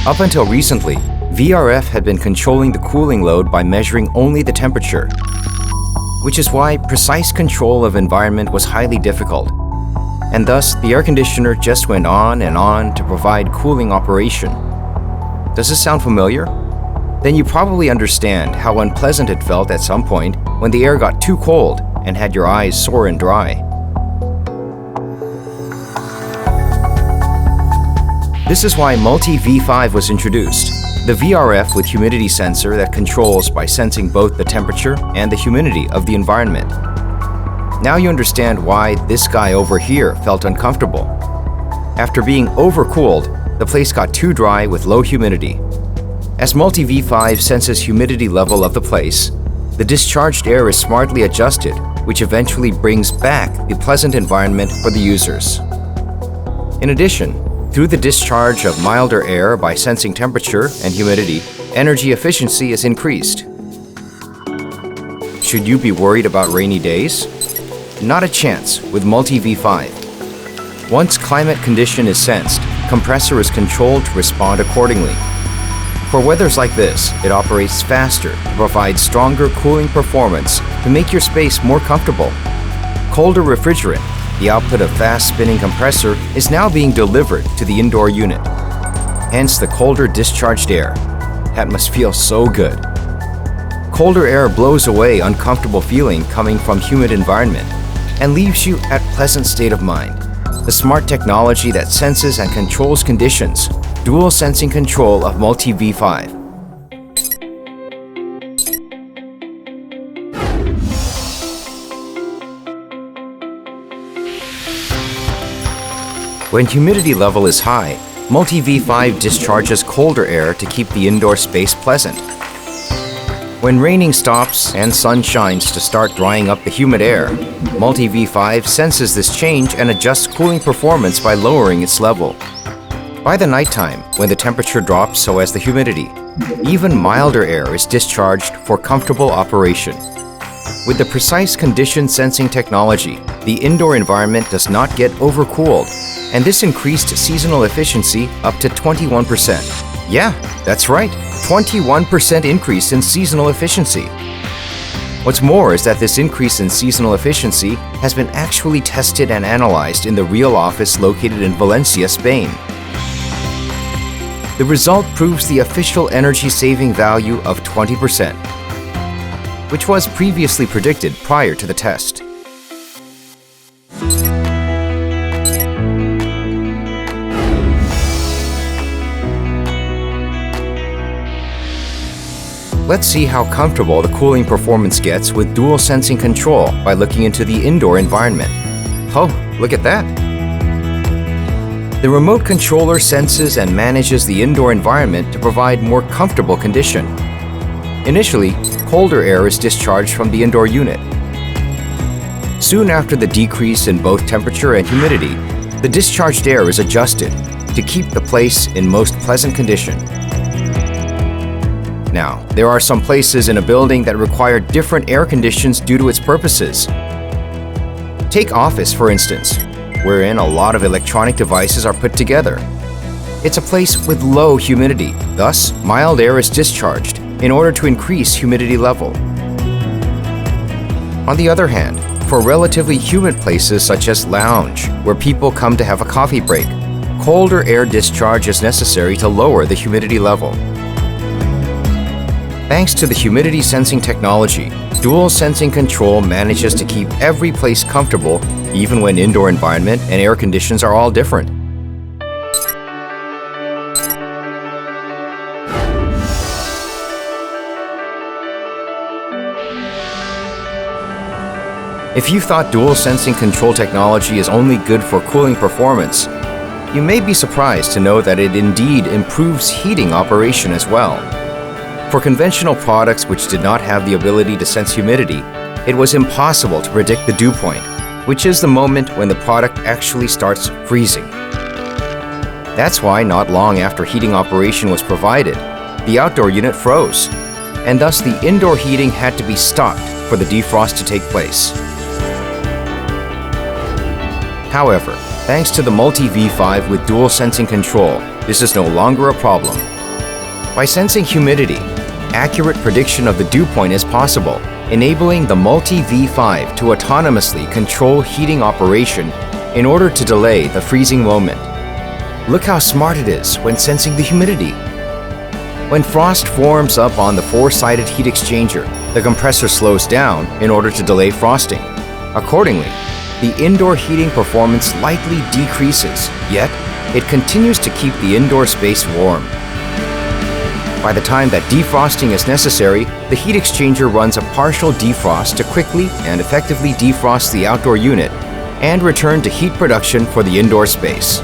Up until recently, VRF had been controlling the cooling load by measuring only the temperature, which is why precise control of environment was highly difficult. And thus, the air conditioner just went on and on to provide cooling operation. Does this sound familiar? Then you probably understand how unpleasant it felt at some point when the air got too cold and had your eyes sore and dry. This is why Multi V5 was introduced, the VRF with humidity sensor that controls by sensing both the temperature and the humidity of the environment. Now you understand why this guy over here felt uncomfortable. After being overcooled, the place got too dry with low humidity. As Multi V5 senses humidity level of the place, the discharged air is smartly adjusted, which eventually brings back the pleasant environment for the users. In addition, through the discharge of milder air by sensing temperature and humidity, energy efficiency is increased. Should you be worried about rainy days? Not a chance with Multi V5. Once climate condition is sensed, compressor is controlled to respond accordingly. For weathers like this, it operates faster to provide stronger cooling performance to make your space more comfortable. Colder refrigerant, the output of fast-spinning compressor, is now being delivered to the indoor unit. Hence the colder discharged air. That must feel so good. Colder air blows away uncomfortable feeling coming from humid environment and leaves you at pleasant state of mind. The smart technology that senses and controls conditions, dual sensing control of Multi V5. When humidity level is high, Multi V5 discharges colder air to keep the indoor space pleasant. When raining stops and sun shines to start drying up the humid air, Multi V5 senses this change and adjusts cooling performance by lowering its level. By the nighttime, when the temperature drops so as the humidity, even milder air is discharged for comfortable operation. With the precise condition sensing technology, the indoor environment does not get overcooled, and this increased seasonal efficiency up to 21%. Yeah, that's right, 21% increase in seasonal efficiency. What's more is that this increase in seasonal efficiency has been actually tested and analyzed in the real office located in Valencia, Spain. The result proves the official energy saving value of 20%, which was previously predicted prior to the test. Let's see how comfortable the cooling performance gets with dual sensing control by looking into the indoor environment. Oh, look at that! The remote controller senses and manages the indoor environment to provide more comfortable condition. Initially, colder air is discharged from the indoor unit. Soon after the decrease in both temperature and humidity, the discharged air is adjusted to keep the place in most pleasant condition. Now, there are some places in a building that require different air conditions due to its purposes. Take office, for instance, wherein a lot of electronic devices are put together. It's a place with low humidity, thus mild air is discharged in order to increase humidity level. On the other hand, for relatively humid places such as lounge, where people come to have a coffee break, colder air discharge is necessary to lower the humidity level. Thanks to the humidity sensing technology, dual sensing control manages to keep every place comfortable even when indoor environment and air conditions are all different. If you thought dual sensing control technology is only good for cooling performance, you may be surprised to know that it indeed improves heating operation as well. For conventional products which did not have the ability to sense humidity, it was impossible to predict the dew point, which is the moment when the product actually starts freezing. That's why not long after heating operation was provided, the outdoor unit froze, and thus the indoor heating had to be stopped for the defrost to take place. However, thanks to the Multi V5 with dual sensing control, this is no longer a problem. By sensing humidity, accurate prediction of the dew point is possible, enabling the Multi V5 to autonomously control heating operation in order to delay the freezing moment. Look how smart it is when sensing the humidity. When frost forms up on the four-sided heat exchanger, the compressor slows down in order to delay frosting. Accordingly, the indoor heating performance slightly decreases, yet it continues to keep the indoor space warm. By the time that defrosting is necessary, the heat exchanger runs a partial defrost to quickly and effectively defrost the outdoor unit and return to heat production for the indoor space.